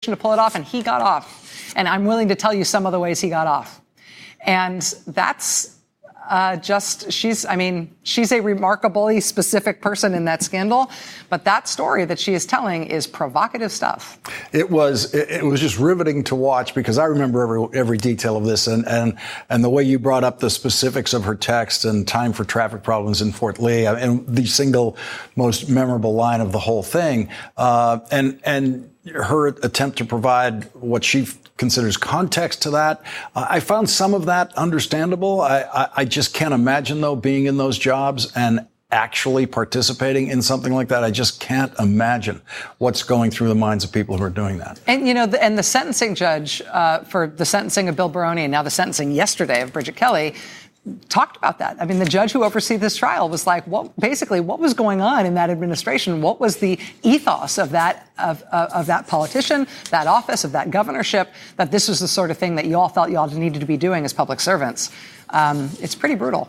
to pull it off, and he got off. And I'm willing to tell you some of the ways he got off. And that's she's a remarkably specific person in that scandal. But that story that she is telling is provocative stuff. It was just riveting to watch, because I remember every detail of this, and the way you brought up the specifics of her text and time for traffic problems in Fort Lee, and the single most memorable line of the whole thing, and her attempt to provide what she considers context to that. I found some of that understandable. I just can't imagine, though, being in those jobs and actually participating in something like that. I just can't imagine what's going through the minds of people who are doing that. And, and the sentencing judge for the sentencing of Bill Baroni, and now the sentencing yesterday of Bridget Kelly, talked about that. I mean, the judge who oversees this trial was like, what was going on in that administration? What was the ethos of that politician, that office, of that governorship, that this was the sort of thing that you all felt you all needed to be doing as public servants? It's pretty brutal.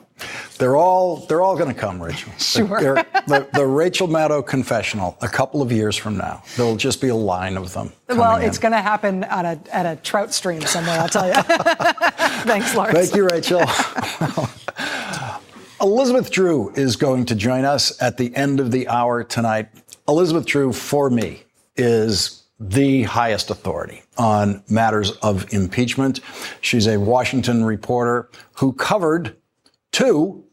They're all going to come, Rachel. Sure. The Rachel Maddow confessional, a couple of years from now, there'll just be a line of them. Well, it's going to happen at a trout stream somewhere, I'll tell you. Thanks, Lawrence. Thank you, Rachel. Elizabeth Drew is going to join us at the end of the hour tonight. Elizabeth Drew, for me, is the highest authority on matters of impeachment. She's a Washington reporter who covered 2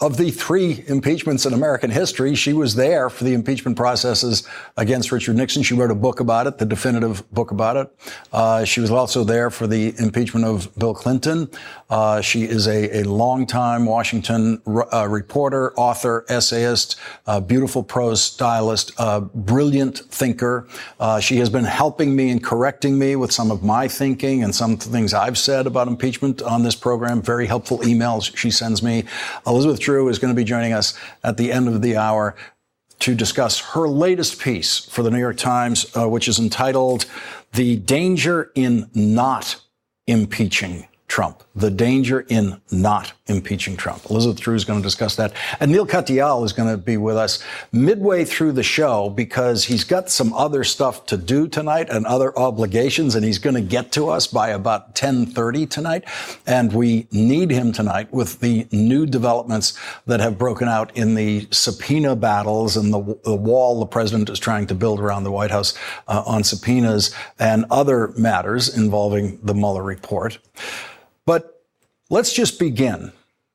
of the 3 impeachments in American history. She was there for the impeachment processes against Richard Nixon. She wrote a book about it, the definitive book about it. She was also there for the impeachment of Bill Clinton. She is a longtime Washington reporter, author, essayist, beautiful prose stylist, brilliant thinker. She has been helping me and correcting me with some of my thinking and some things I've said about impeachment on this program. Very helpful emails she sends me. Elizabeth Drew is going to be joining us at the end of the hour to discuss her latest piece for the New York Times, which is entitled "The Danger in Not Impeaching Trump." The danger in not impeaching Trump. Elizabeth Drew is going to discuss that. And Neil Katyal is going to be with us midway through the show, because he's got some other stuff to do tonight and other obligations, and he's going to get to us by about 10:30 tonight. And we need him tonight with the new developments that have broken out in the subpoena battles and the wall the president is trying to build around the White House on subpoenas and other matters involving the Mueller report. But let's just begin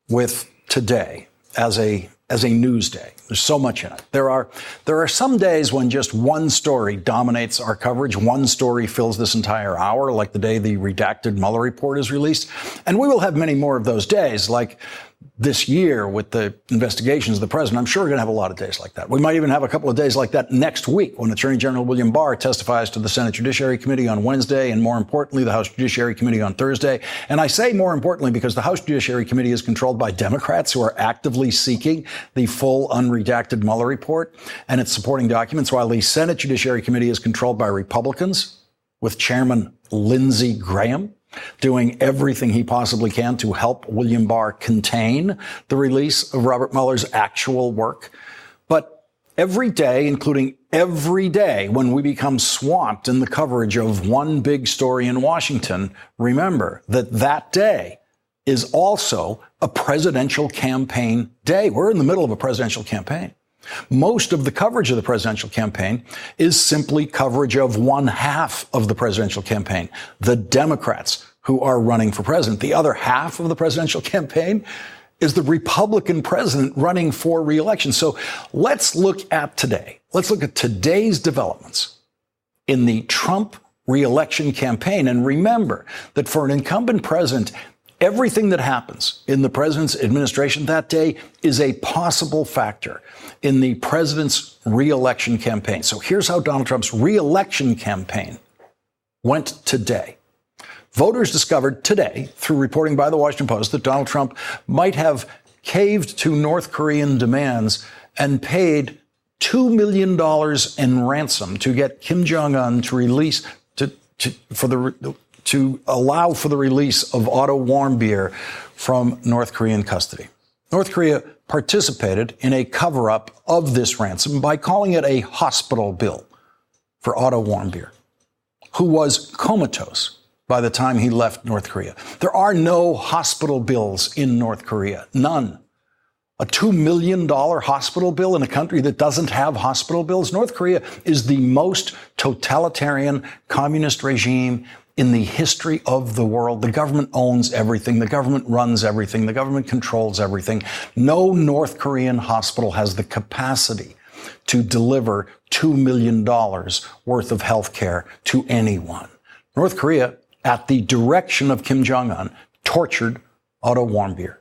with today as a news day. There's so much in it. There are some days when just one story dominates our coverage. One story fills this entire hour, like the day the redacted Mueller report is released. And we will have many more of those days, like this year with the investigations of the president. I'm sure we're going to have a lot of days like that. We might even have a couple of days like that next week when Attorney General William Barr testifies to the Senate Judiciary Committee on Wednesday, and more importantly, the House Judiciary Committee on Thursday. And I say more importantly because the House Judiciary Committee is controlled by Democrats who are actively seeking the full unredacted Mueller report and its supporting documents, while the Senate Judiciary Committee is controlled by Republicans with Chairman Lindsey Graham doing everything he possibly can to help William Barr contain the release of Robert Mueller's actual work. But every day, including every day when we become swamped in the coverage of one big story in Washington, remember that that day is also a presidential campaign day. We're in the middle of a presidential campaign. Most of the coverage of the presidential campaign is simply coverage of one half of the presidential campaign, the Democrats who are running for president. The other half of the presidential campaign is the Republican president running for re-election. So let's look at today. Let's look at today's developments in the Trump re-election campaign. And remember that for an incumbent president, everything that happens in the president's administration that day is a possible factor in the president's re-election campaign. So here's how Donald Trump's re-election campaign went today. Voters discovered today, through reporting by the Washington Post, that Donald Trump might have caved to North Korean demands and paid $2 million in ransom to get Kim Jong-un to release to allow for the release of Otto Warmbier from North Korean custody. North Korea participated in a cover-up of this ransom by calling it a hospital bill for Otto Warmbier. who was comatose by the time he left North Korea. There are no hospital bills in North Korea. None. A $2 million hospital bill in a country that doesn't have hospital bills? North Korea is the most totalitarian communist regime in the history of the world. The government owns everything. The government runs everything. The government controls everything. No North Korean hospital has the capacity to deliver $2 million worth of health care to anyone. North Korea, at the direction of Kim Jong-un, tortured Otto Warmbier.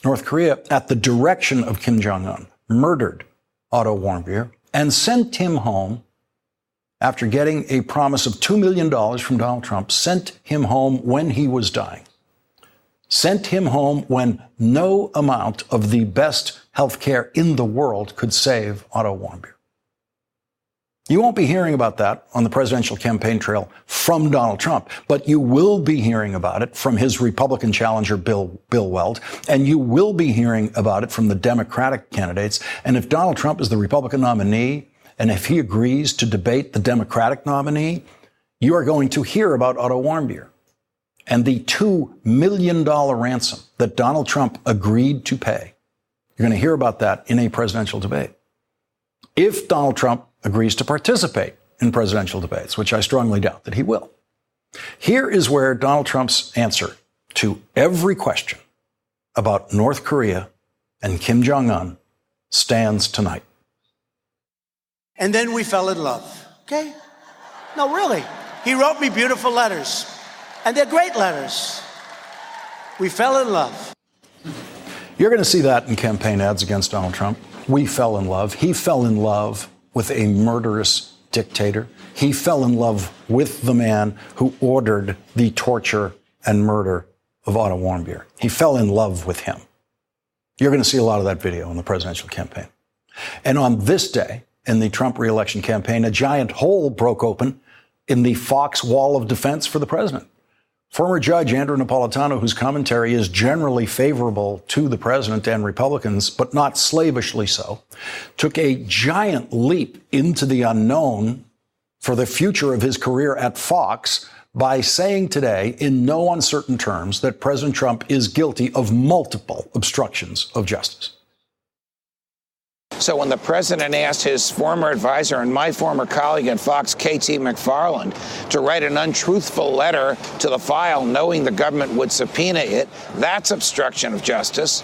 North Korea, at the direction of Kim Jong-un, murdered Otto Warmbier and sent him home after getting a promise of $2 million from Donald Trump, sent him home when he was dying. Sent him home when no amount of the best health care in the world could save Otto Warmbier. You won't be hearing about that on the presidential campaign trail from Donald Trump, but you will be hearing about it from his Republican challenger, Bill Weld, and you will be hearing about it from the Democratic candidates. And if Donald Trump is the Republican nominee, and if he agrees to debate the Democratic nominee, you are going to hear about Otto Warmbier and the $2 million ransom that Donald Trump agreed to pay. You're going to hear about that in a presidential debate. If Donald Trump agrees to participate in presidential debates, which I strongly doubt that he will. Here is where Donald Trump's answer to every question about North Korea and Kim Jong-un stands tonight. And then we fell in love, okay? No, really. He wrote me beautiful letters, and they're great letters. We fell in love. You're going to see that in campaign ads against Donald Trump. We fell in love. He fell in love with a murderous dictator. He fell in love with the man who ordered the torture and murder of Otto Warmbier. He fell in love with him. You're going to see a lot of that video in the presidential campaign. And on this day, in the Trump re-election campaign, a giant hole broke open in the Fox wall of defense for the president. Former Judge Andrew Napolitano, whose commentary is generally favorable to the president and Republicans, but not slavishly so, took a giant leap into the unknown for the future of his career at Fox by saying today, in no uncertain terms, that President Trump is guilty of multiple obstructions of justice. So when the president asked his former advisor and my former colleague at Fox, KT McFarland, to write an untruthful letter to the file knowing the government would subpoena it, that's obstruction of justice.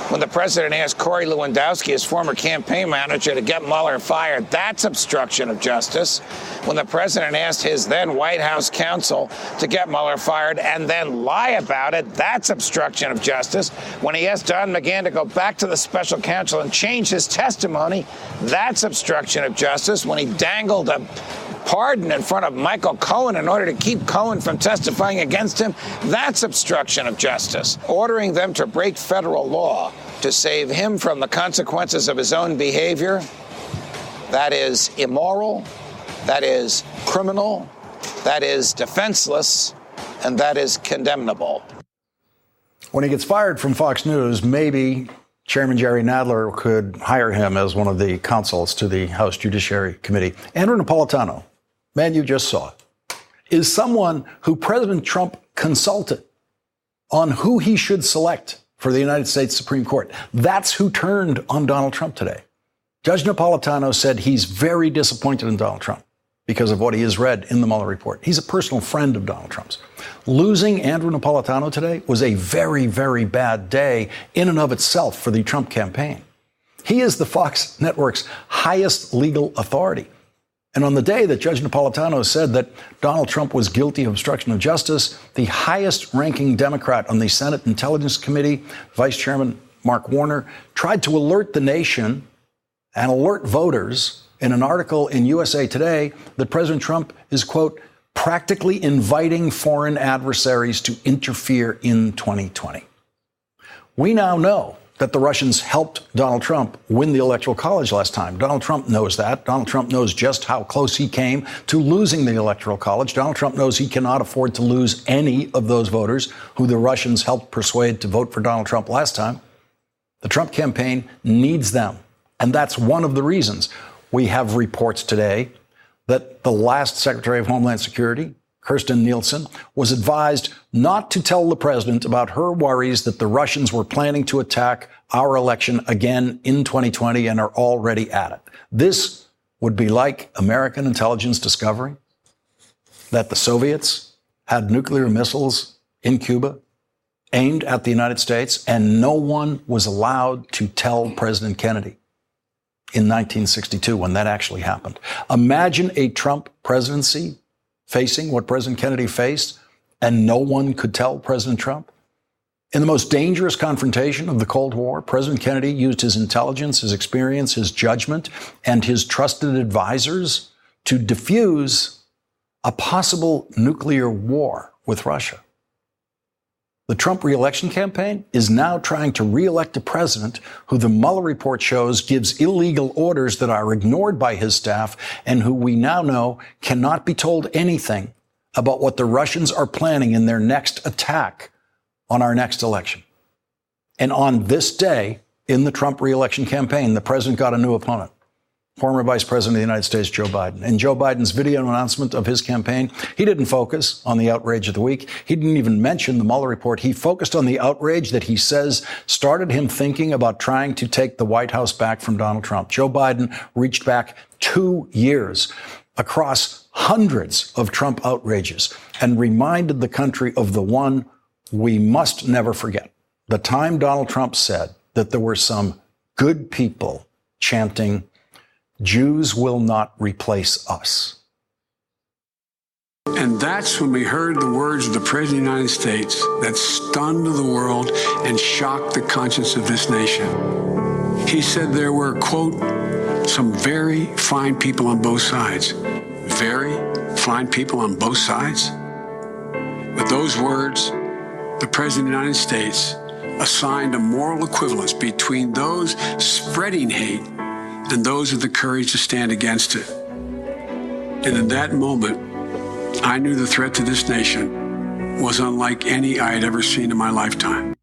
When the president asked Corey Lewandowski, his former campaign manager, to get Mueller fired, that's obstruction of justice. When the president asked his then White House counsel to get Mueller fired and then lie about it, that's obstruction of justice. When he asked Don McGahn to go back to the special counsel and change his testimony, that's obstruction of justice. When he dangled a pardon in front of Michael Cohen in order to keep Cohen from testifying against him, that's obstruction of justice. Ordering them to break federal law to save him from the consequences of his own behavior, that is immoral, that is criminal, that is defenseless, and that is condemnable. When he gets fired from Fox News, maybe Chairman Jerry Nadler could hire him as one of the counsels to the House Judiciary Committee. Andrew Napolitano, man you just saw, is someone who President Trump consulted on who he should select for the United States Supreme Court. That's who turned on Donald Trump today. Judge Napolitano said he's very disappointed in Donald Trump because of what he has read in the Mueller report. He's a personal friend of Donald Trump's. Losing Andrew Napolitano today was a very, very bad day in and of itself for the Trump campaign. He is the Fox network's highest legal authority. And on the day that Judge Napolitano said that Donald Trump was guilty of obstruction of justice, the highest-ranking Democrat on the Senate Intelligence Committee, Vice Chairman Mark Warner, tried to alert the nation and alert voters in an article in USA Today that President Trump is, quote, practically inviting foreign adversaries to interfere in 2020. We now know that the Russians helped Donald Trump win the Electoral College last time. Donald Trump knows that. Donald Trump knows just how close he came to losing the Electoral College. Donald Trump knows he cannot afford to lose any of those voters who the Russians helped persuade to vote for Donald Trump last time. The Trump campaign needs them. And that's one of the reasons we have reports today that the last Secretary of Homeland Security, Kirstjen Nielsen, was advised not to tell the president about her worries that the Russians were planning to attack our election again in 2020 and are already at it. This would be like American intelligence discovering that the Soviets had nuclear missiles in Cuba aimed at the United States, and no one was allowed to tell President Kennedy in 1962 when that actually happened. Imagine a Trump presidency facing what President Kennedy faced, and no one could tell President Trump. In the most dangerous confrontation of the Cold War, President Kennedy used his intelligence, his experience, his judgment, and his trusted advisors to defuse a possible nuclear war with Russia. The Trump re-election campaign is now trying to re-elect a president who the Mueller report shows gives illegal orders that are ignored by his staff and who we now know cannot be told anything about what the Russians are planning in their next attack on our next election. And on this day in the Trump re-election campaign, the president got a new opponent, former Vice President of the United States, Joe Biden. In Joe Biden's video announcement of his campaign, he didn't focus on the outrage of the week. He didn't even mention the Mueller report. He focused on the outrage that he says started him thinking about trying to take the White House back from Donald Trump. Joe Biden reached back 2 years across hundreds of Trump outrages and reminded the country of the one we must never forget. The time Donald Trump said that there were some good people chanting, "Jews will not replace us." And that's when we heard the words of the President of the United States that stunned the world and shocked the conscience of this nation. He said there were, quote, some very fine people on both sides. Very fine people on both sides? With those words, the President of the United States assigned a moral equivalence between those spreading hate and those with the courage to stand against it. And in that moment, I knew the threat to this nation was unlike any I had ever seen in my lifetime.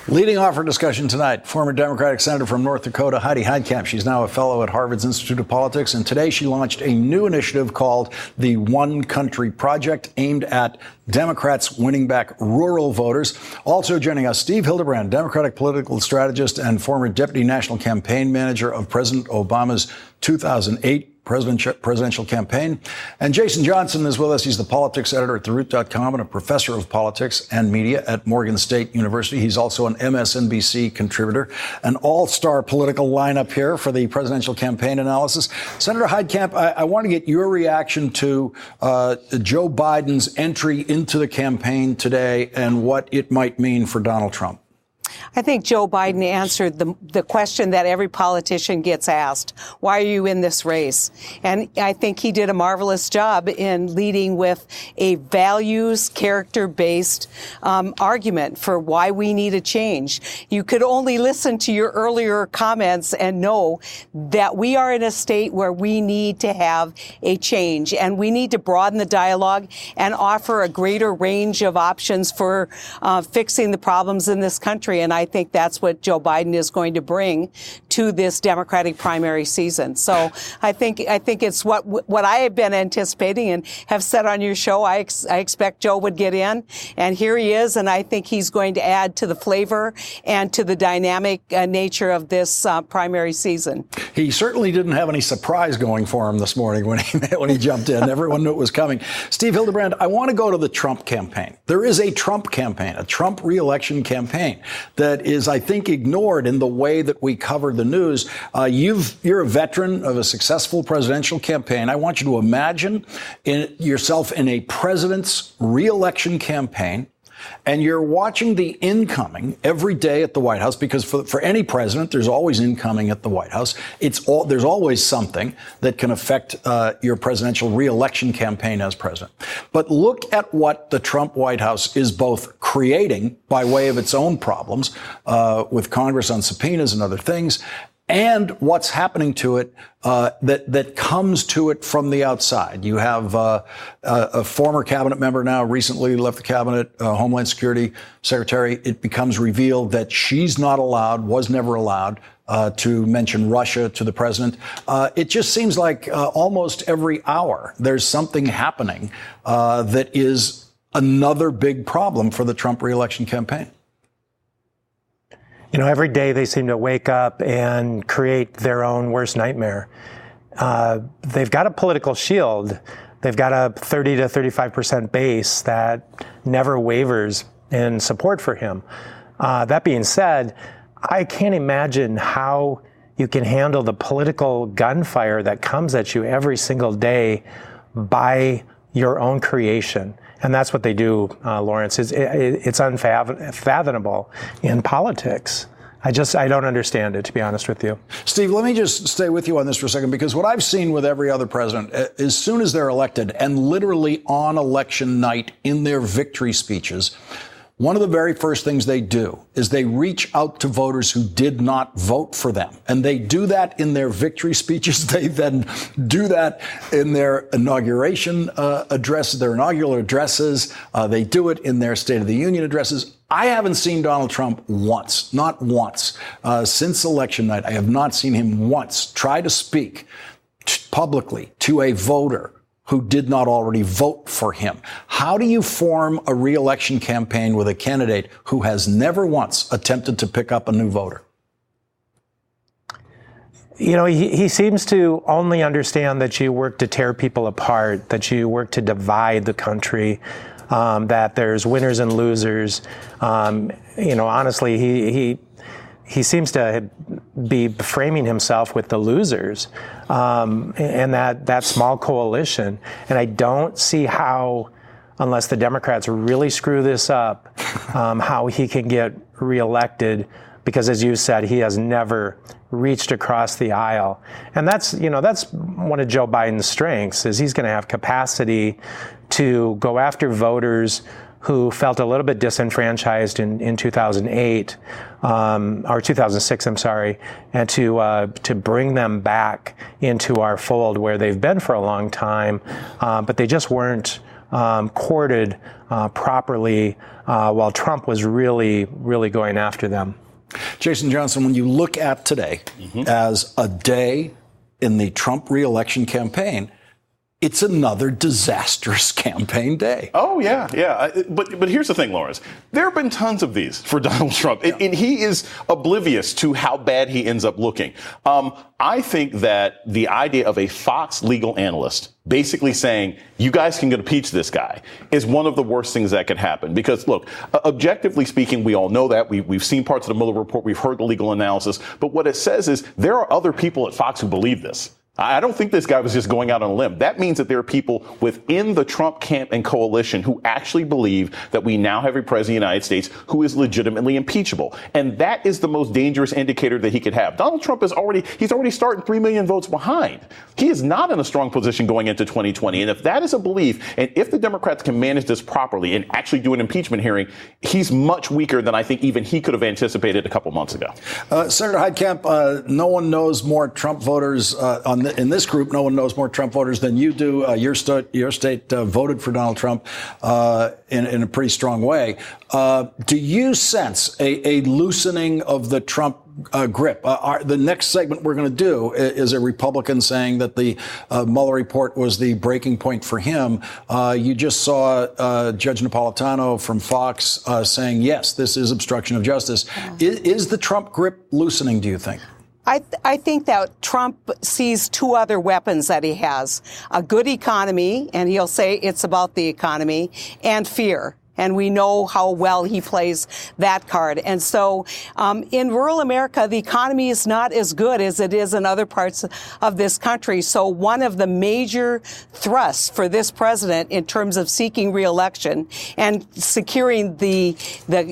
Leading off our discussion tonight, former Democratic Senator from North Dakota, Heidi Heitkamp. She's now a fellow at Harvard's Institute of Politics, and today she launched a new initiative called the One Country Project, aimed at Democrats winning back rural voters. Also joining us, Steve Hildebrand, Democratic political strategist and former deputy national campaign manager of President Obama's 2008 presidential campaign. And Jason Johnson is with us. He's the politics editor at TheRoot.com and a professor of politics and media at Morgan State University. He's also an MSNBC contributor, an all-star political lineup here for the presidential campaign analysis. Senator Heitkamp, I want to get your reaction to Joe Biden's entry into the campaign today and what it might mean for Donald Trump. I think Joe Biden answered the question that every politician gets asked. Why are you in this race? And I think he did a marvelous job in leading with a values, character-based argument for why we need a change. You could only listen to your earlier comments and know that we are in a state where we need to have a change, and we need to broaden the dialogue and offer a greater range of options for fixing the problems in this country. And I think that's what Joe Biden is going to bring to this Democratic primary season. So I think it's what I have been anticipating and have said on your show. I expect Joe would get in, and here he is. And I think he's going to add to the flavor and to the dynamic nature of this primary season. He certainly didn't have any surprise going for him this morning when he jumped in. Everyone knew it was coming. Steve Hildebrand, I want to go to the Trump campaign. There is a Trump campaign, a Trump re-election campaign that is, I think, ignored in the way that we cover the news. You're a veteran of a successful presidential campaign. I want you to imagine yourself in a president's re-election campaign, and you're watching the incoming every day at the White House, because for any president, there's always incoming at the White House. There's always something that can affect your presidential re-election campaign as president. But look at what the Trump White House is both creating by way of its own problems with Congress on subpoenas and other things, and what's happening to it that comes to it from the outside. You have a former cabinet member now recently left the cabinet, Homeland Security Secretary. It becomes revealed that she's not allowed, was never allowed, to mention Russia to the president. It just seems like almost every hour there's something happening that is another big problem for the Trump reelection campaign. You know, every day they seem to wake up and create their own worst nightmare. They've got a political shield. They've got a 30 to 35% base that never wavers in support for him. That being said, I can't imagine how you can handle the political gunfire that comes at you every single day by your own creation. And that's what they do, Lawrence. It's unfathomable in politics. I don't understand it, to be honest with you. Steve, let me just stay with you on this for a second, because what I've seen with every other president, as soon as they're elected and literally on election night in their victory speeches, one of the very first things they do is they reach out to voters who did not vote for them. And they do that in their victory speeches. They then do that in their inauguration addresses, their inaugural addresses. They do it in their State of the Union addresses. I haven't seen Donald Trump once, not once, since election night. I have not seen him once try to speak publicly to a voter who did not already vote for him. How do you form a re-election campaign with a candidate who has never once attempted to pick up a new voter? You know, he seems to only understand that you work to tear people apart, that you work to divide the country, that there's winners and losers. You know, honestly, he seems to be framing himself with the losers, and that small coalition. And I don't see how, unless the Democrats really screw this up, how he can get reelected, because as you said, he has never reached across the aisle. And that's one of Joe Biden's strengths, is he's going to have capacity to go after voters who felt a little bit disenfranchised in 2008, or 2006, I'm sorry, and to bring them back into our fold where they've been for a long time, but they just weren't courted properly while Trump was really, really going after them. Jason Johnson, when you look at today as a day in the Trump re-election campaign, it's another disastrous campaign day. Oh, yeah. But here's the thing, Lawrence. There have been tons of these for Donald Trump, and he is oblivious to how bad he ends up looking. I think that the idea of a Fox legal analyst basically saying, you guys can impeach this guy, is one of the worst things that could happen. Because, look, objectively speaking, we all know that. We've seen parts of the Mueller report. We've heard the legal analysis. But what it says is there are other people at Fox who believe this. I don't think this guy was just going out on a limb. That means that there are people within the Trump camp and coalition who actually believe that we now have a president of the United States who is legitimately impeachable. And that is the most dangerous indicator that he could have. Donald Trump he's already starting 3 million votes behind. He is not in a strong position going into 2020. And if that is a belief, and if the Democrats can manage this properly and actually do an impeachment hearing, he's much weaker than I think even he could have anticipated a couple months ago. Senator Heitkamp, no one knows more Trump voters in this group. No one knows more Trump voters than you do. Your state voted for Donald Trump in a pretty strong way. Do you sense a loosening of the Trump grip? The next segment we're going to do is a Republican saying that the Mueller report was the breaking point for him. You just saw Judge Napolitano from Fox saying, yes, this is obstruction of justice. Is the Trump grip loosening, do you think? I think that Trump sees two other weapons that he has: a good economy, and he'll say it's about the economy, and fear. And we know how well he plays that card. And so in rural America, the economy is not as good as it is in other parts of this country. So one of the major thrusts for this president in terms of seeking reelection and securing the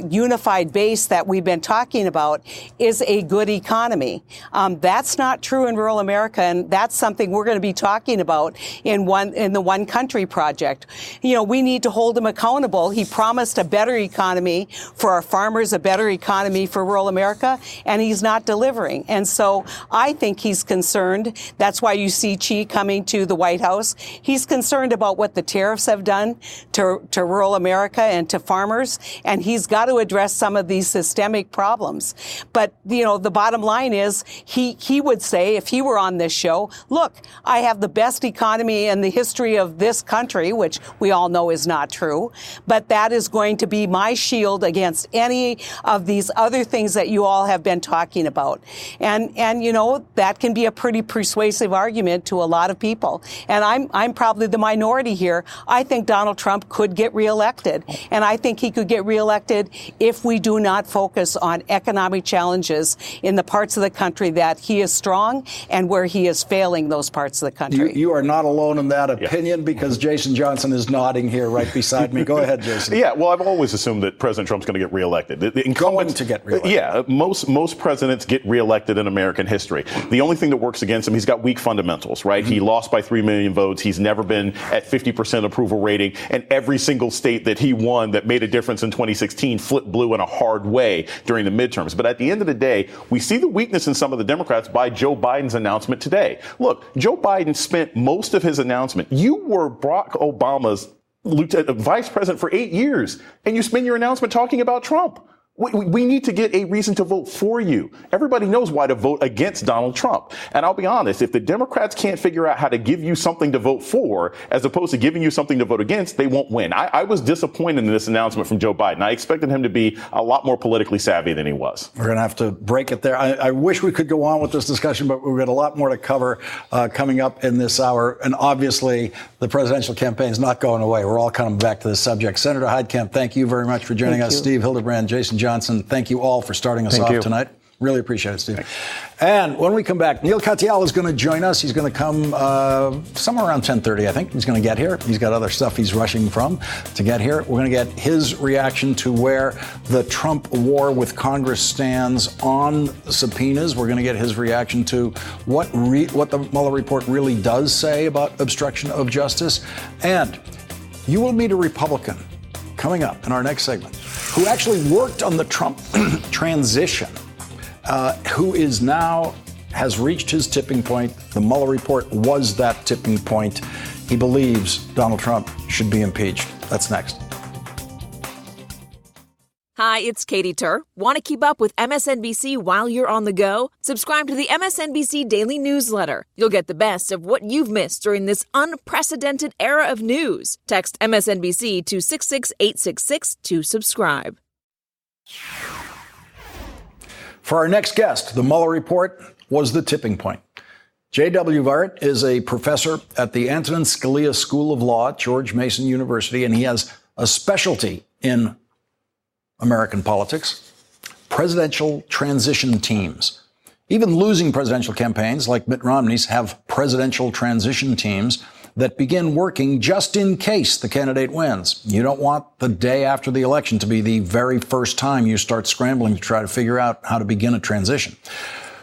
unified base that we've been talking about is a good economy. That's not true in rural America, and that's something we're going to be talking about in the One Country Project. You know, we need to hold him accountable. He promised a better economy for our farmers, a better economy for rural America, and he's not delivering. And so I think he's concerned. That's why you see Xi coming to the White House. He's concerned about what the tariffs have done to rural America and to farmers, and he's got to address some of these systemic problems. But, you know, the bottom line is he would say, if he were on this show, look, I have the best economy in the history of this country, which we all know is not true, but that is going to be my shield against any of these other things that you all have been talking about. And you know, that can be a pretty persuasive argument to a lot of people. And I'm probably the minority here. I think Donald Trump could get reelected. And I think he could get reelected if we do not focus on economic challenges in the parts of the country that he is strong and where he is failing those parts of the country. You are not alone in that opinion, because Jason Johnson is nodding here right beside me. Go ahead, Jason. Yeah, well, I've always assumed that President Trump's going to get reelected. Going to get reelected. Yeah, most presidents get reelected in American history. The only thing that works against him, he's got weak fundamentals, right? Mm-hmm. He lost by 3 million votes. He's never been at 50% approval rating. And every single state that he won that made a difference in 2016 flipped blue in a hard way during the midterms. But at the end of the day, we see the weakness in some of the Democrats by Joe Biden's announcement today. Look, Joe Biden spent most of his announcement. You were Barack Obama's vice president for 8 years, and you spend your announcement talking about Trump. We need to get a reason to vote for you. Everybody knows why to vote against Donald Trump. And I'll be honest, if the Democrats can't figure out how to give you something to vote for, as opposed to giving you something to vote against, they won't win. I was disappointed in this announcement from Joe Biden. I expected him to be a lot more politically savvy than he was. We're going to have to break it there. I wish we could go on with this discussion, but we've got a lot more to cover coming up in this hour. And obviously, the presidential campaign is not going away. We're all coming back to this subject. Senator Heitkamp, thank you very much for joining us. Steve Hildebrand, Jason Johnson, thank you all for starting us off tonight. Really appreciate it, Steve. And when we come back, Neil Katyal is going to join us. He's going to come somewhere around 10:30, I think. He's going to get here. He's got other stuff he's rushing from to get here. We're going to get his reaction to where the Trump war with Congress stands on subpoenas. We're going to get his reaction to what the Mueller report really does say about obstruction of justice. And you will meet a Republican coming up in our next segment who actually worked on the Trump transition, who is now has reached his tipping point. The Mueller report was that tipping point. He believes Donald Trump should be impeached. That's next. Hi, it's Katie Tur. Want to keep up with MSNBC while you're on the go? Subscribe to the MSNBC Daily Newsletter. You'll get the best of what you've missed during this unprecedented era of news. Text MSNBC to 66866 to subscribe. For our next guest, the Mueller report was the tipping point. J.W. Barrett is a professor at the Antonin Scalia School of Law at George Mason University, and he has a specialty in American politics, presidential transition teams. Even losing presidential campaigns like Mitt Romney's have presidential transition teams that begin working just in case the candidate wins. You don't want the day after the election to be the very first time you start scrambling to try to figure out how to begin a transition.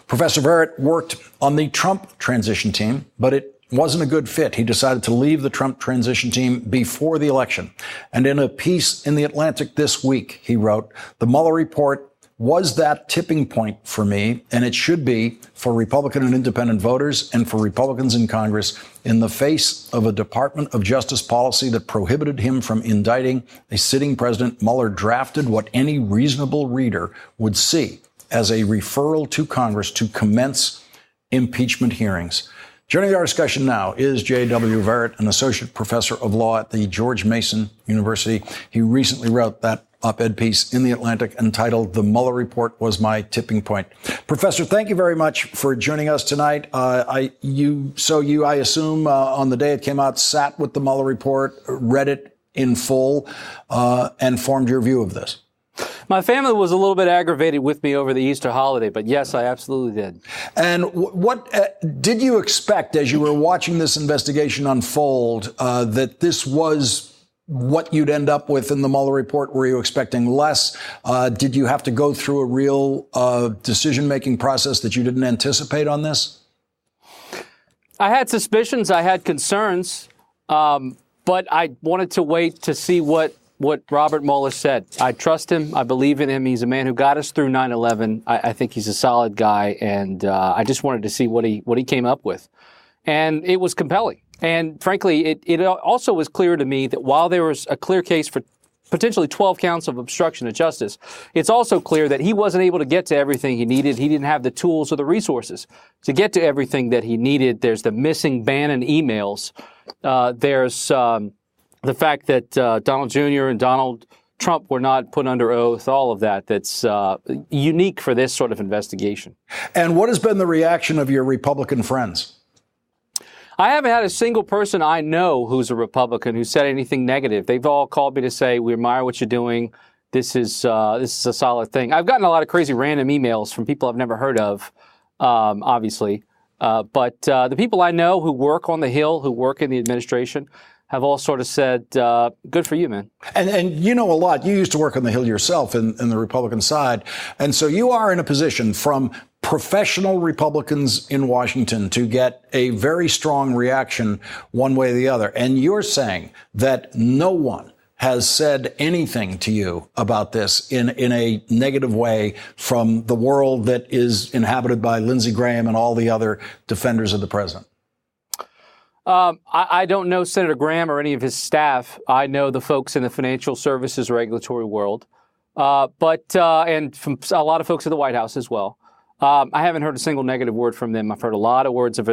Professor Barrett worked on the Trump transition team, but it wasn't a good fit. He decided to leave the Trump transition team before the election. And in a piece in The Atlantic this week, he wrote, "The Mueller report was that tipping point for me, and it should be for Republican and independent voters and for Republicans in Congress in the face of a Department of Justice policy that prohibited him from indicting a sitting president. Mueller drafted what any reasonable reader would see as a referral to Congress to commence impeachment hearings." Joining our discussion now is J.W. Barrett, an associate professor of law at the George Mason University. He recently wrote that op-ed piece in The Atlantic entitled "The Mueller Report Was My Tipping Point." Professor, thank you very much for joining us tonight. I assume on the day it came out, sat with the Mueller report, read it in full, and formed your view of this. My family was a little bit aggravated with me over the Easter holiday, but yes, I absolutely did. And what did you expect as you were watching this investigation unfold, that this was what you'd end up with in the Mueller report? Were you expecting less? Did you have to go through a real decision-making process that you didn't anticipate on this? I had suspicions. I had concerns. But I wanted to wait to see what what Robert Mueller said. I trust him. I believe in him. He's a man who got us through 9/11. I think he's a solid guy, and I just wanted to see what he came up with. And it was compelling. And frankly, it also was clear to me that while there was a clear case for potentially 12 counts of obstruction of justice, it's also clear that he wasn't able to get to everything he needed. He didn't have the tools or the resources to get to everything that he needed. There's the missing Bannon emails. There's the fact that Donald Jr. and Donald Trump were not put under oath, all of that. That's unique for this sort of investigation. And what has been the reaction of your Republican friends? I haven't had a single person I know who's a Republican who said anything negative. They've all called me to say, we admire what you're doing. This is a solid thing. I've gotten a lot of crazy random emails from people I've never heard of, obviously. But the people I know who work on the Hill, who work in the administration, have all sort of said, good for you, man. And you know a lot. You used to work on the Hill yourself in the Republican side. And so you are in a position from professional Republicans in Washington to get a very strong reaction one way or the other. And you're saying that no one has said anything to you about this in a negative way from the world that is inhabited by Lindsey Graham and all the other defenders of the president. I don't know Senator Graham or any of his staff. I know the folks in the financial services regulatory world, and from a lot of folks at the White House as well. I haven't heard a single negative word from them. I've heard a lot of words of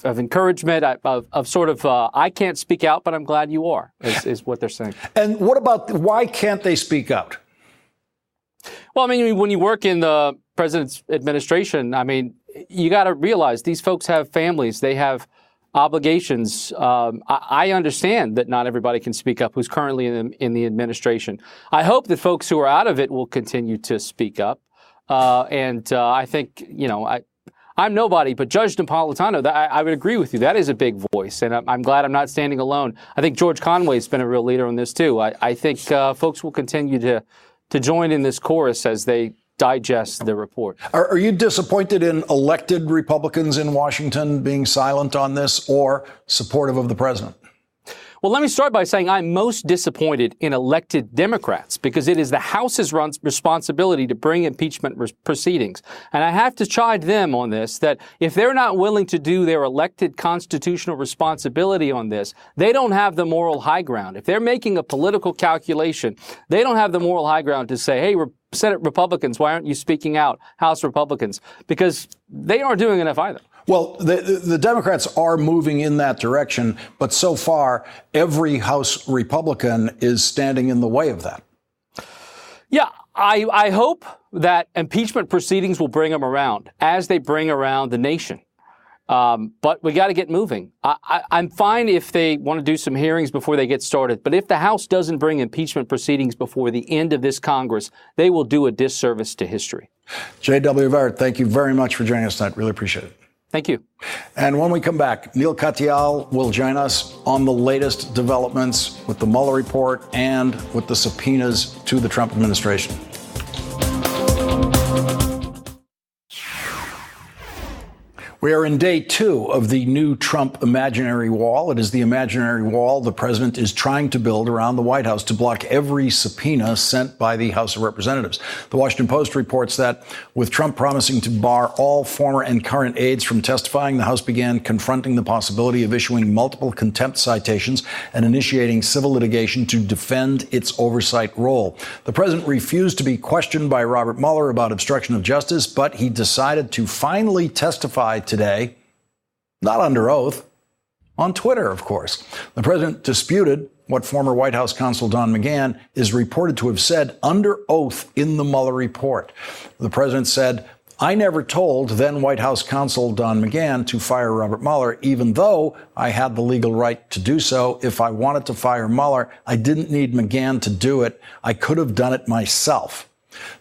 encouragement, I can't speak out, but I'm glad you are, is what they're saying. And what about, why can't they speak out? Well, I mean, when you work in the president's administration, I mean, you got to realize these folks have families. They have obligations. I understand that not everybody can speak up who's currently in the administration. I hope that folks who are out of it will continue to speak up. I think, I'm nobody, but Judge Napolitano, I would agree with you. That is a big voice, and I'm glad I'm not standing alone. I think George Conway's been a real leader on this, too. I think folks will continue to join in this chorus as they digest the report. Are you disappointed in elected Republicans in Washington being silent on this or supportive of the president? Well, let me start by saying I'm most disappointed in elected Democrats because it is the House's responsibility to bring impeachment proceedings. And I have to chide them on this, that if they're not willing to do their elected constitutional responsibility on this, they don't have the moral high ground. If they're making a political calculation, they don't have the moral high ground to say, hey, Senate Republicans, why aren't you speaking out, House Republicans? Because they aren't doing enough either. Well, the Democrats are moving in that direction, but so far, every House Republican is standing in the way of that. Yeah, I hope that impeachment proceedings will bring them around as they bring around the nation. But we got to get moving. I'm fine if they want to do some hearings before they get started. But if the House doesn't bring impeachment proceedings before the end of this Congress, they will do a disservice to history. J.W. Everett, thank you very much for joining us tonight. Really appreciate it. Thank you. And when we come back, Neil Katyal will join us on the latest developments with the Mueller report and with the subpoenas to the Trump administration. We are in day 2 of the new Trump imaginary wall. It is the imaginary wall the president is trying to build around the White House to block every subpoena sent by the House of Representatives. The Washington Post reports that with Trump promising to bar all former and current aides from testifying, the House began confronting the possibility of issuing multiple contempt citations and initiating civil litigation to defend its oversight role. The president refused to be questioned by Robert Mueller about obstruction of justice, but he decided to finally testify today, not under oath, on Twitter, of course. The president disputed what former White House counsel Don McGahn is reported to have said under oath in the Mueller report. The president said, I never told then White House counsel Don McGahn to fire Robert Mueller, even though I had the legal right to do so. If I wanted to fire Mueller, I didn't need McGahn to do it. I could have done it myself.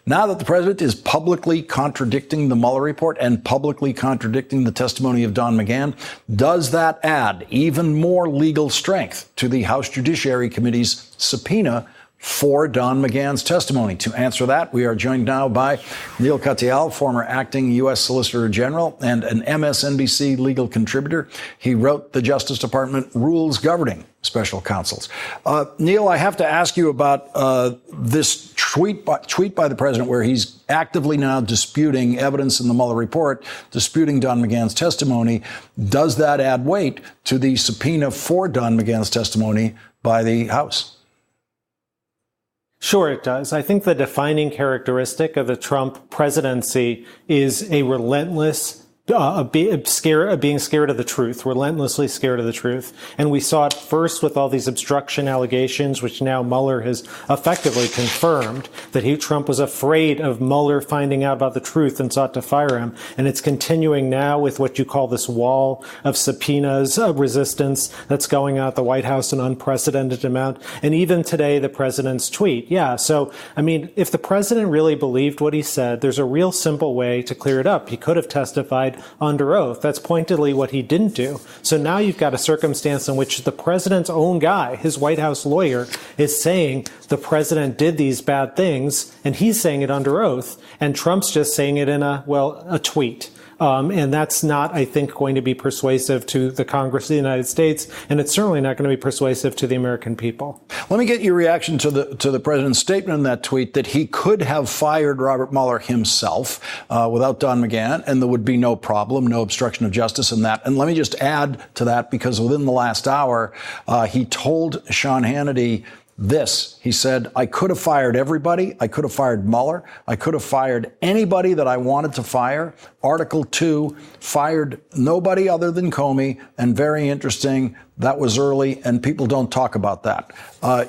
Now that the president is publicly contradicting the Mueller report and publicly contradicting the testimony of Don McGahn, does that add even more legal strength to the House Judiciary Committee's subpoena for Don McGahn's testimony. To answer that, we are joined now by Neil Katyal, former acting U.S. Solicitor General and an MSNBC legal contributor. He wrote the Justice Department rules governing special counsels. Neil, I have to ask you about this tweet by the president where he's actively now disputing evidence in the Mueller report, disputing Don McGahn's testimony. Does that add weight to the subpoena for Don McGahn's testimony by the House? Sure, it does. I think the defining characteristic of the Trump presidency is a relentless being scared of the truth, relentlessly scared of the truth. And we saw it first with all these obstruction allegations, which now Mueller has effectively confirmed that Trump was afraid of Mueller finding out about the truth and sought to fire him. And it's continuing now with what you call this wall of subpoenas, resistance that's going on at the White House, an unprecedented amount. And even today, the president's tweet. Yeah. So, I mean, if the president really believed what he said, there's a real simple way to clear it up. He could have testified under oath. That's pointedly what he didn't do. So now you've got a circumstance in which the president's own guy, his White House lawyer, is saying the president did these bad things, and he's saying it under oath, and Trump's just saying it in a tweet. And that's not, I think, going to be persuasive to the Congress of the United States, and it's certainly not going to be persuasive to the American people. Let me get your reaction to the president's statement in that tweet that he could have fired Robert Mueller himself without Don McGahn, and there would be no problem, no obstruction of justice in that. And let me just add to that, because within the last hour, he told Sean Hannity this. He said, I could have fired everybody. I could have fired Mueller. I could have fired anybody that I wanted to fire. Article 2 fired nobody other than Comey. And very interesting, that was early, and people don't talk about that.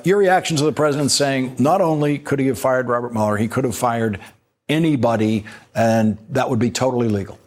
Your reaction to the president saying not only could he have fired Robert Mueller, he could have fired anybody, and that would be totally legal.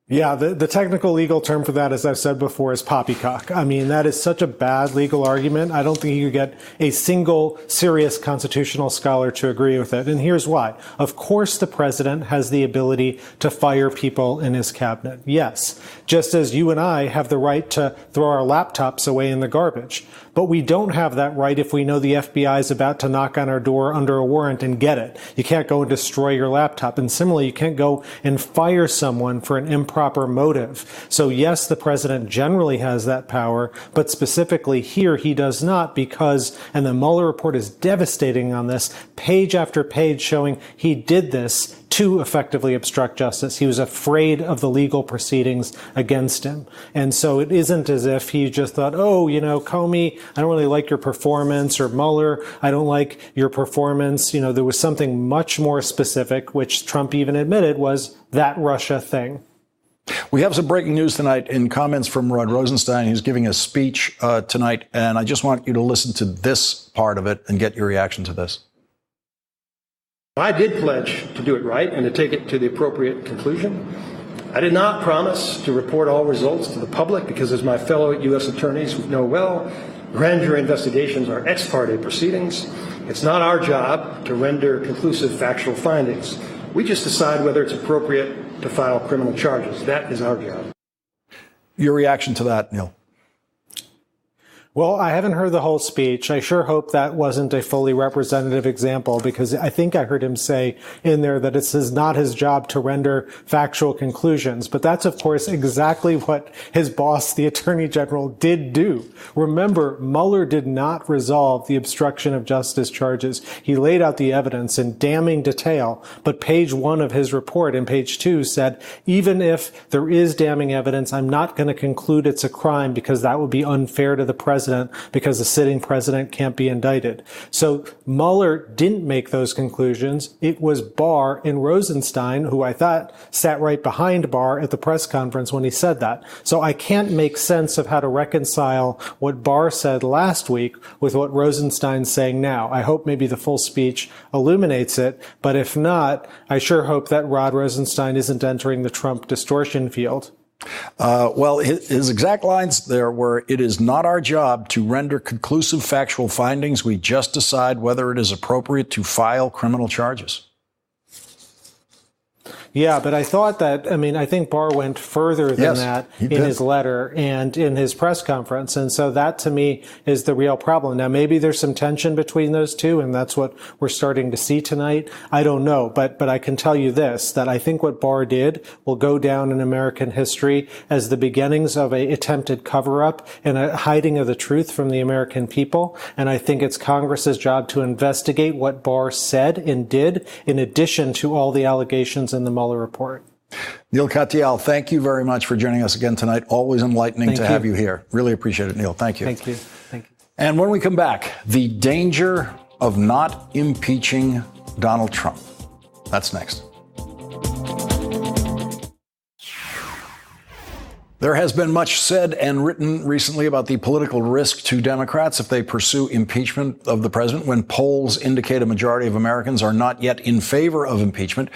Yeah, the technical legal term for that, as I've said before, is poppycock. I mean, that is such a bad legal argument. I don't think you could get a single serious constitutional scholar to agree with it. And here's why. Of course, the president has the ability to fire people in his cabinet. Yes, just as you and I have the right to throw our laptops away in the garbage. But we don't have that right if we know the FBI is about to knock on our door under a warrant and get it. You can't go and destroy your laptop. And similarly, you can't go and fire someone for an improper motive. So yes, the president generally has that power, but specifically here he does not, because, and the Mueller report is devastating on this, page after page showing he did this to effectively obstruct justice. He was afraid of the legal proceedings against him. And so it isn't as if he just thought, oh, Comey, I don't really like your performance, or Mueller, I don't like your performance. There was something much more specific, which Trump even admitted was that Russia thing. We have some breaking news tonight in comments from Rod Rosenstein. He's giving a speech tonight, and I just want you to listen to this part of it and get your reaction to this. I did pledge to do it right and to take it to the appropriate conclusion. I did not promise to report all results to the public because, as my fellow U.S. attorneys know well, grand jury investigations are ex parte proceedings. It's not our job to render conclusive factual findings. We just decide whether it's appropriate to file criminal charges. That is our job. Your reaction to that, Neil? Well, I haven't heard the whole speech. I sure hope that wasn't a fully representative example, because I think I heard him say in there that it is not his job to render factual conclusions. But that's, of course, exactly what his boss, the Attorney General, did do. Remember, Mueller did not resolve the obstruction of justice charges. He laid out the evidence in damning detail, but page 1 of his report and page 2 said, even if there is damning evidence, I'm not going to conclude it's a crime because that would be unfair to the president, because the sitting president can't be indicted. So Mueller didn't make those conclusions. It was Barr and Rosenstein, who I thought sat right behind Barr at the press conference when he said that. So I can't make sense of how to reconcile what Barr said last week with what Rosenstein's saying now. I hope maybe the full speech illuminates it, but if not, I sure hope that Rod Rosenstein isn't entering the Trump distortion field. Well, his exact lines there were, it is not our job to render conclusive factual findings. We just decide whether it is appropriate to file criminal charges. Yeah, but I thought that, I think Barr went further than Yes, that he in did. his letter and in his press conference. And so that, to me, is the real problem. Now, maybe there's some tension between those two, and that's what we're starting to see tonight. I don't know, but I can tell you this, that I think what Barr did will go down in American history as the beginnings of an attempted cover-up and a hiding of the truth from the American people. And I think it's Congress's job to investigate what Barr said and did, in addition to all the allegations in the Mueller report. Neil Katyal, thank you very much for joining us again tonight. Always enlightening to have you here. Really appreciate it, Neil. Thank you. Thank you. Thank you. And when we come back, the danger of not impeaching Donald Trump. That's next. There has been much said and written recently about the political risk to Democrats if they pursue impeachment of the president when polls indicate a majority of Americans are not yet in favor of impeachment.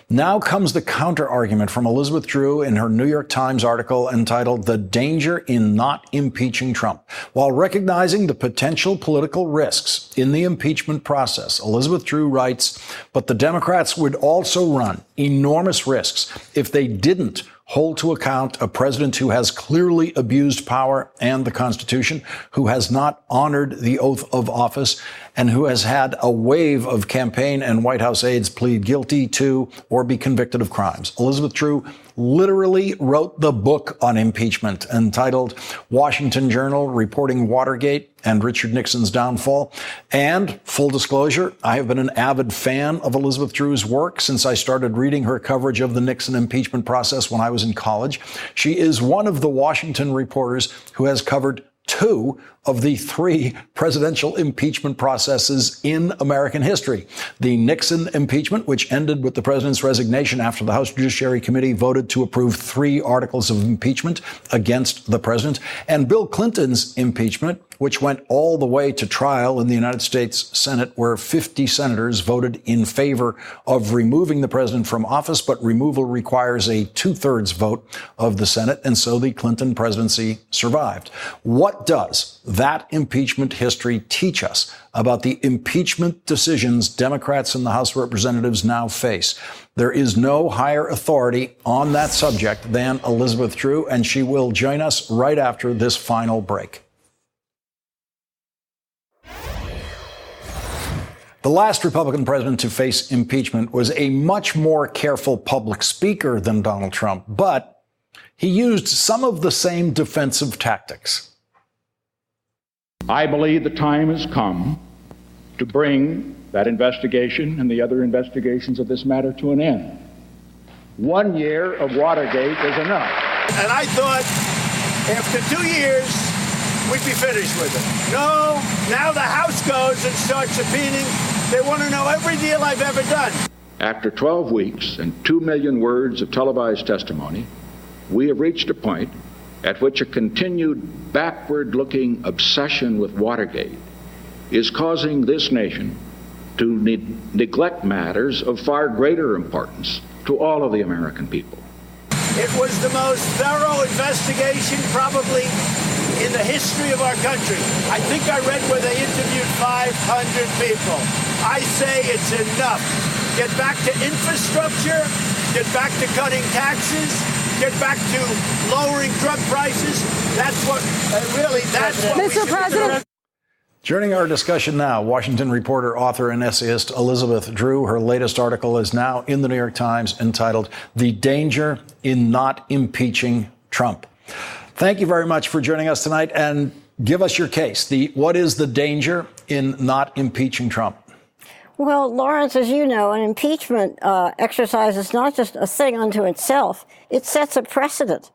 Now comes the counter argument from Elizabeth Drew in her New York Times article entitled "The Danger in Not Impeaching Trump." While recognizing the potential political risks in the impeachment process, Elizabeth Drew writes, "But the Democrats would also run enormous risks if they didn't hold to account a president who has clearly abused power and the Constitution, who has not honored the oath of office, and who has had a wave of campaign and White House aides plead guilty to or be convicted of crimes." Elizabeth Drew literally wrote the book on impeachment entitled Washington Journal Reporting Watergate and Richard Nixon's Downfall. And full disclosure, I have been an avid fan of Elizabeth Drew's work since I started reading her coverage of the Nixon impeachment process when I was in college. She is one of the Washington reporters who has covered 2 of the 3 presidential impeachment processes in American history. The Nixon impeachment, which ended with the president's resignation after the House Judiciary Committee voted to approve 3 articles of impeachment against the president, and Bill Clinton's impeachment, which went all the way to trial in the United States Senate, where 50 senators voted in favor of removing the president from office, but removal requires a 2/3 vote of the Senate, and so the Clinton presidency survived. What does that impeachment history teach us about the impeachment decisions Democrats in the House of Representatives now face? There is no higher authority on that subject than Elizabeth Drew, and she will join us right after this final break. The last Republican president to face impeachment was a much more careful public speaker than Donald Trump, but he used some of the same defensive tactics. I believe the time has come to bring that investigation and the other investigations of this matter to an end. 1 year of Watergate is enough. And I thought after 2 years, we'd be finished with it. No, now the House goes and starts subpoenaing. They want to know every deal I've ever done. After 12 weeks and 2 million words of televised testimony, we have reached a point at which a continued backward-looking obsession with Watergate is causing this nation to neglect matters of far greater importance to all of the American people. It was the most thorough investigation probably in the history of our country. I think I read where they interviewed 500 people. I say it's enough. Get back to infrastructure, get back to cutting taxes, get back to lowering drug prices. That's what, that's what Mr. President. Joining our discussion now, Washington reporter, author, and essayist Elizabeth Drew. Her latest article is now in the New York Times entitled "The Danger in Not Impeaching Trump." Thank you very much for joining us tonight, and give us your case. What is the danger in not impeaching Trump? Well, Lawrence, as you know, an impeachment exercise is not just a thing unto itself. It sets a precedent.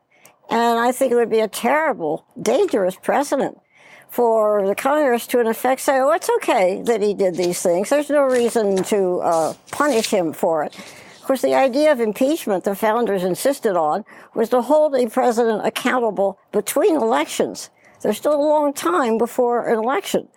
And I think it would be a terrible, dangerous precedent for the Congress to, in effect, say, oh, it's okay that he did these things. There's no reason to punish him for it. Of course, the idea of impeachment the founders insisted on was to hold a president accountable between elections. There's still a long time before an election.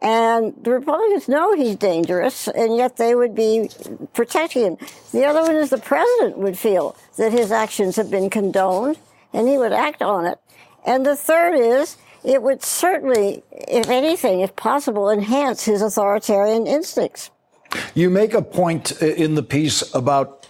And the Republicans know he's dangerous, and yet they would be protecting him. The other one is the president would feel that his actions have been condoned, and he would act on it. And the third is it would certainly, if anything, if possible, enhance his authoritarian instincts. You make a point in the piece about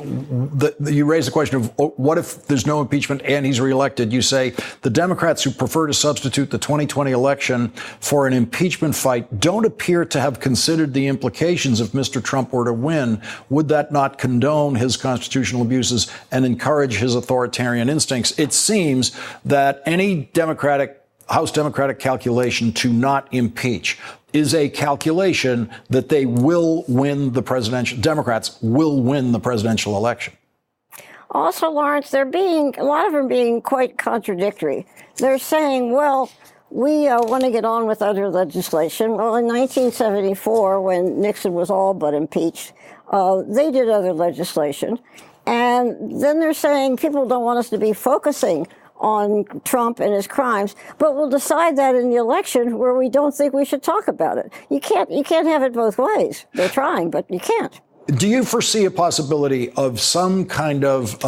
you raise the question of what if there's no impeachment and he's reelected? You say the Democrats who prefer to substitute the 2020 election for an impeachment fight don't appear to have considered the implications if Mr. Trump were to win. Would that not condone his constitutional abuses and encourage his authoritarian instincts? It seems that any House Democratic calculation to not impeach is a calculation that they will win Democrats will win the presidential election. Also, Lawrence, a lot of them being quite contradictory. They're saying, well, we want to get on with other legislation. Well, in 1974, when Nixon was all but impeached, they did other legislation. And then they're saying people don't want us to be focusing on Trump and his crimes, but we'll decide that in the election where we don't think we should talk about it. You can't have it both ways. They're trying, but you can't. Do you foresee a possibility of some kind of,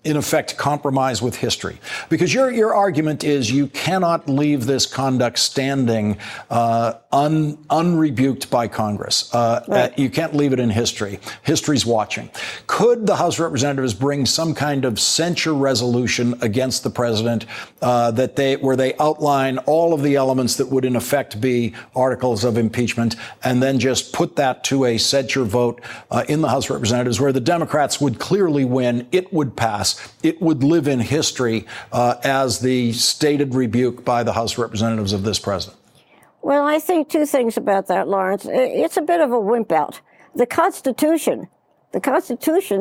in effect, compromise with history? Because your argument is you cannot leave this conduct standing unrebuked by Congress. Right. You can't leave it in history. History's watching. Could the House of Representatives bring some kind of censure resolution against the president where they outline all of the elements that would, in effect, be articles of impeachment, and then just put that to a censure vote in the House of Representatives, where the Democrats would clearly win, it would pass, it would live in history as the stated rebuke by the House of Representatives of this president? Well, I think two things about that, Lawrence. It's a bit of a wimp out. The Constitution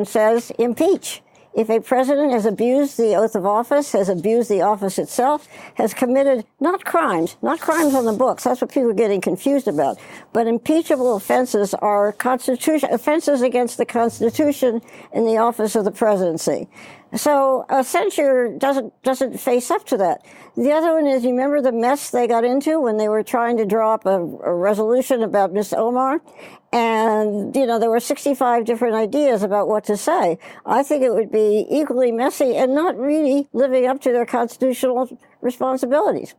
says impeach. If a president has abused the oath of office, has abused the office itself, has committed not crimes on the books, that's what people are getting confused about, but impeachable offenses are offenses against the Constitution in the office of the presidency. So censure doesn't face up to that. The other one is, you remember the mess they got into when they were trying to draw up a resolution about Ms. Omar? And, there were 65 different ideas about what to say. I think it would be equally messy and not really living up to their constitutional responsibilities.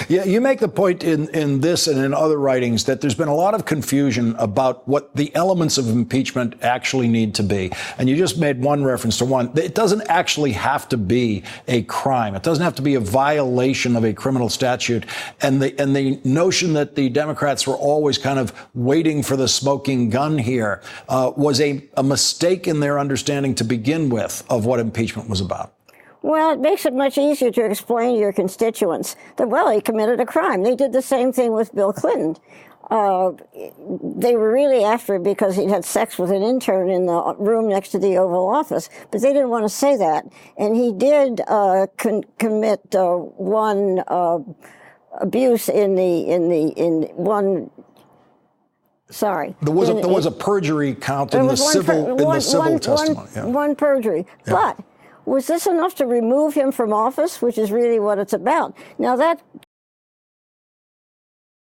Yeah, you make the point in this and in other writings that there's been a lot of confusion about what the elements of impeachment actually need to be. And you just made one reference to one. It doesn't actually have to be a crime. It doesn't have to be a violation of a criminal statute. And the notion that the Democrats were always kind of waiting for the smoking gun here was a mistake in their understanding to begin with of what impeachment was about. Well, it makes it much easier to explain to your constituents that, well, he committed a crime. They did the same thing with Bill Clinton. They were really after him because he'd had sex with an intern in the room next to the Oval Office, but they didn't want to say that. And he did commit one abuse in one. Sorry. There was a perjury count in the civil testimony. Yeah. One perjury, yeah. But was this enough to remove him from office, which is really what it's about? Now, that